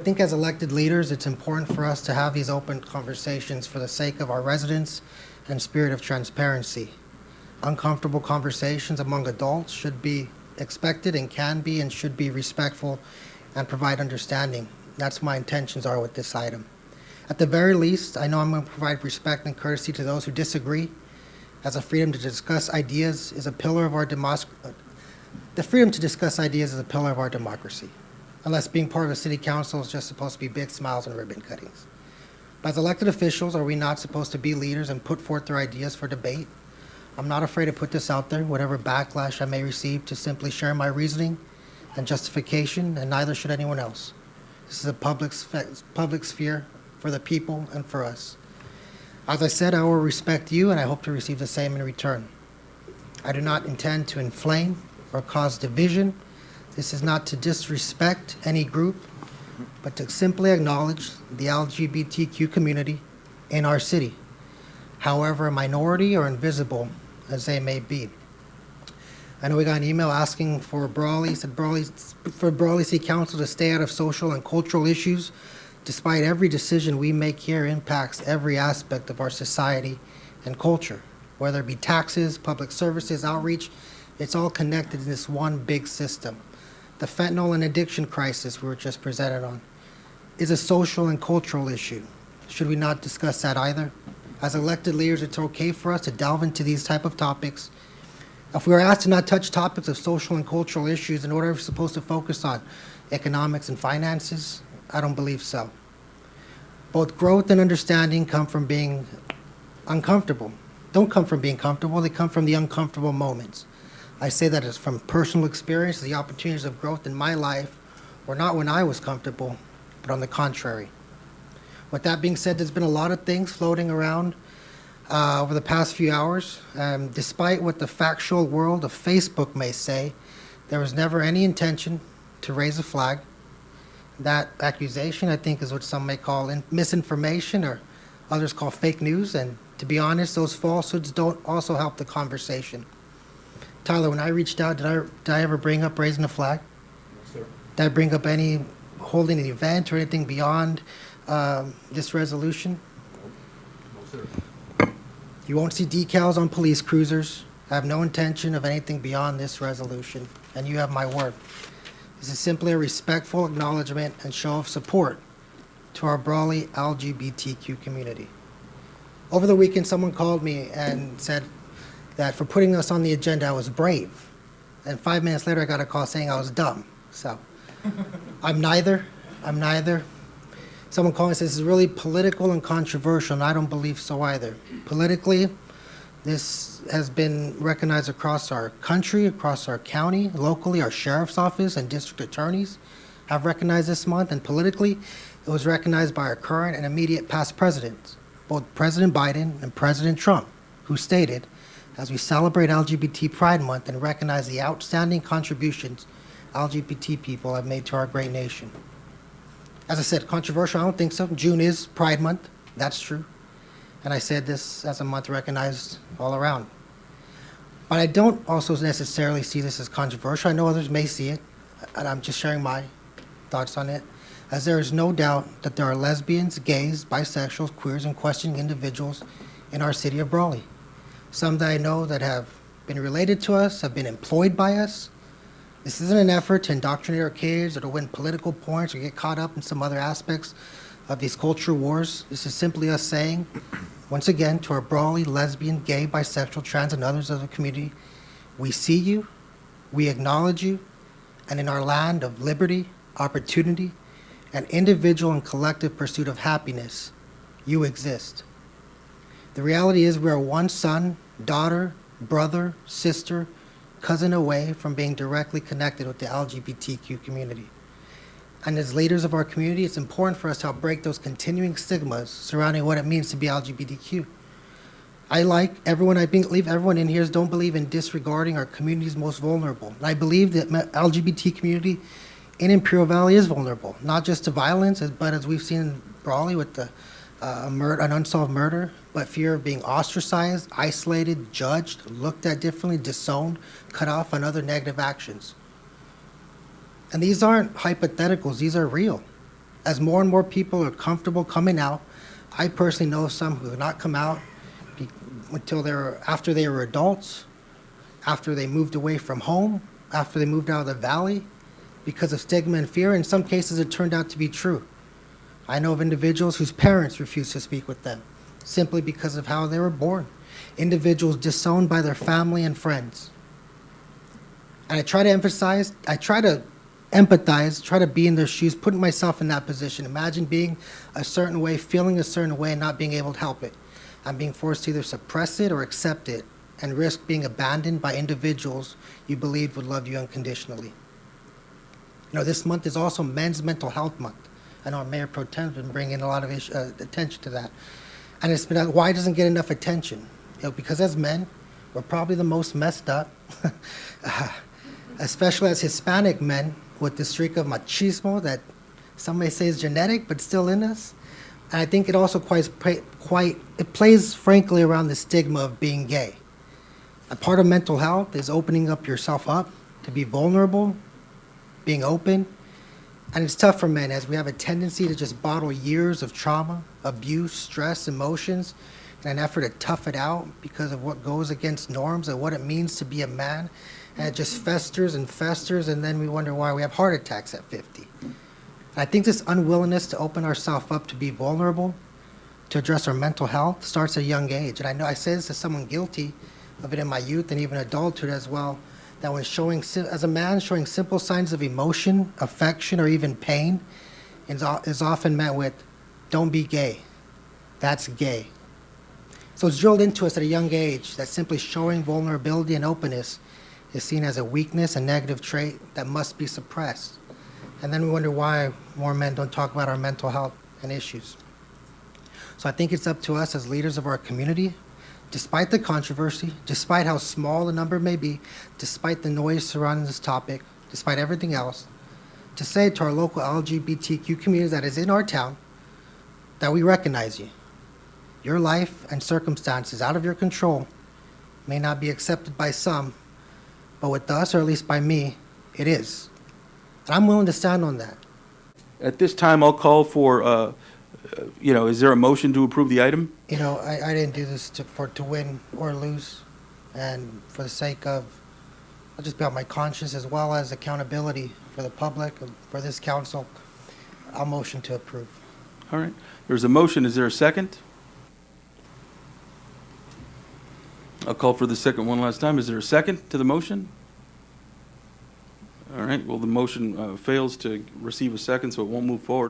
think as elected leaders, it's important for us to have these open conversations for the sake of our residents and spirit of transparency. Uncomfortable conversations among adults should be expected and can be and should be respectful and provide understanding. That's my intentions are with this item. At the very least, I know I'm going to provide respect and courtesy to those who disagree, as a freedom to discuss ideas is a pillar of our the freedom to discuss ideas is a pillar of our democracy, unless being part of a city council is just supposed to be big smiles and ribbon cuttings. But as elected officials, are we not supposed to be leaders and put forth their ideas for debate? I'm not afraid to put this out there, whatever backlash I may receive, to simply share my reasoning and justification, and neither should anyone else. This is a public sphere for the people and for us. As I said, I will respect you, and I hope to receive the same in return. I do not intend to inflame or cause division. This is not to disrespect any group, but to simply acknowledge the LGBTQ community in our city, however minority or invisible as they may be. I know we got an email asking for Brawley City Council to stay out of social and cultural issues, despite every decision we make here impacts every aspect of our society and culture, whether it be taxes, public services, outreach. It's all connected in this one big system. The fentanyl and addiction crisis we were just presented on is a social and cultural issue. Should we not discuss that either? As elected leaders, it's okay for us to delve into these type of topics. If we are asked to not touch topics of social and cultural issues, in order we're supposed to focus on economics and finances, I don't believe so. Both growth and understanding come from being uncomfortable. Don't come from being comfortable, they come from the uncomfortable moments. I say that as from personal experience. The opportunities of growth in my life were not when I was comfortable, but on the contrary. With that being said, there's been a lot of things floating around over the past few hours. Despite what the factual world of Facebook may say, there was never any intention to raise a flag. That accusation, I think, is what some may call misinformation, or others call fake news. And to be honest, those falsehoods don't also help the conversation. Tyler, when I reached out, did I ever bring up raising a flag? No, sir. Did I bring up any holding an event or anything beyond this resolution? No, sir. You won't see decals on police cruisers. I have no intention of anything beyond this resolution, and you have my word. This is simply a respectful acknowledgement and show of support to our Brawley LGBTQ community. Over the weekend, someone called me and said that for putting us on the agenda, I was brave. And 5 minutes later, I got a call saying I was dumb. So I'm neither. Someone called me and says this is really political and controversial, and I don't believe so either. Politically, this has been recognized across our country, across our county, locally. Our sheriff's office and district attorneys have recognized this month, and politically, it was recognized by our current and immediate past presidents, both President Biden and President Trump, who stated, as we celebrate LGBT Pride Month and recognize the outstanding contributions LGBT people have made to our great nation. As I said, controversial, I don't think so. June is Pride Month, that's true. And I said this as a month recognized all around. But I don't also necessarily see this as controversial. I know others may see it, and I'm just sharing my thoughts on it, as there is no doubt that there are lesbians, gays, bisexuals, queers, and questioning individuals in our city of Brawley. Some that I know that have been related to us, have been employed by us. This isn't an effort to indoctrinate our kids or to win political points or get caught up in some other aspects of these culture wars. This is simply us saying, once again, to our Brawley, lesbian, gay, bisexual, trans, and others of the community, we see you, we acknowledge you, and in our land of liberty, opportunity, and individual and collective pursuit of happiness, you exist. The reality is we are one son, daughter, brother, sister, cousin away from being directly connected with the LGBTQ community. And as leaders of our community, it's important for us to help break those continuing stigmas surrounding what it means to be LGBTQ. I believe everyone in here don't believe in disregarding our community's most vulnerable. And I believe that LGBT community in Imperial Valley is vulnerable, not just to violence, but as we've seen in Brawley with an unsolved murder, but fear of being ostracized, isolated, judged, looked at differently, disowned, cut off, and other negative actions. And these aren't hypotheticals, these are real. As more and more people are comfortable coming out, I personally know some who have not come out after they were adults, after they moved away from home, after they moved out of the valley, because of stigma and fear. In some cases, it turned out to be true. I know of individuals whose parents refused to speak with them simply because of how they were born. Individuals disowned by their family and friends. And I try to empathize, try to be in their shoes, putting myself in that position. Imagine being a certain way, feeling a certain way, and not being able to help it. I'm being forced to either suppress it or accept it and risk being abandoned by individuals you believed would love you unconditionally. You know, this month is also Men's Mental Health Month. I know our Mayor Pro Tem has been bringing a lot of attention to that. And it's been, why doesn't it get enough attention? You know, because as men, we're probably the most messed up, especially as Hispanic men with the streak of machismo that some may say is genetic, but still in us. And I think it also it plays frankly around the stigma of being gay. A part of mental health is opening up yourself up to be vulnerable, being open. And it's tough for men as we have a tendency to just bottle years of trauma, abuse, stress, emotions in an effort to tough it out because of what goes against norms and what it means to be a man. And it just festers and festers, and then we wonder why we have heart attacks at 50. I think this unwillingness to open ourselves up to be vulnerable, to address our mental health, starts at a young age. And I know I say this as someone guilty of it in my youth and even adulthood as well, that when as a man, showing simple signs of emotion, affection, or even pain is often met with, don't be gay. That's gay. So it's drilled into us at a young age that simply showing vulnerability and openness is seen as a weakness, a negative trait that must be suppressed. And then we wonder why more men don't talk about our mental health and issues. So I think it's up to us as leaders of our community, despite the controversy, despite how small the number may be, despite the noise surrounding this topic, despite everything else, to say to our local LGBTQ community that is in our town that we recognize you. Your life and circumstances out of your control may not be accepted by some, but with us, or at least by me, it is. And I'm willing to stand on that. At this time, I'll call for, is there a motion to approve the item? You know, I didn't do this to win or lose, and for the sake of, I'll just be on my conscience as well as accountability for the public and for this council, I'll motion to approve. All right. There's a motion. Is there a second? I'll call for the second one last time. Is there a second to the motion? All right. Well, the motion fails to receive a second, so it won't move forward.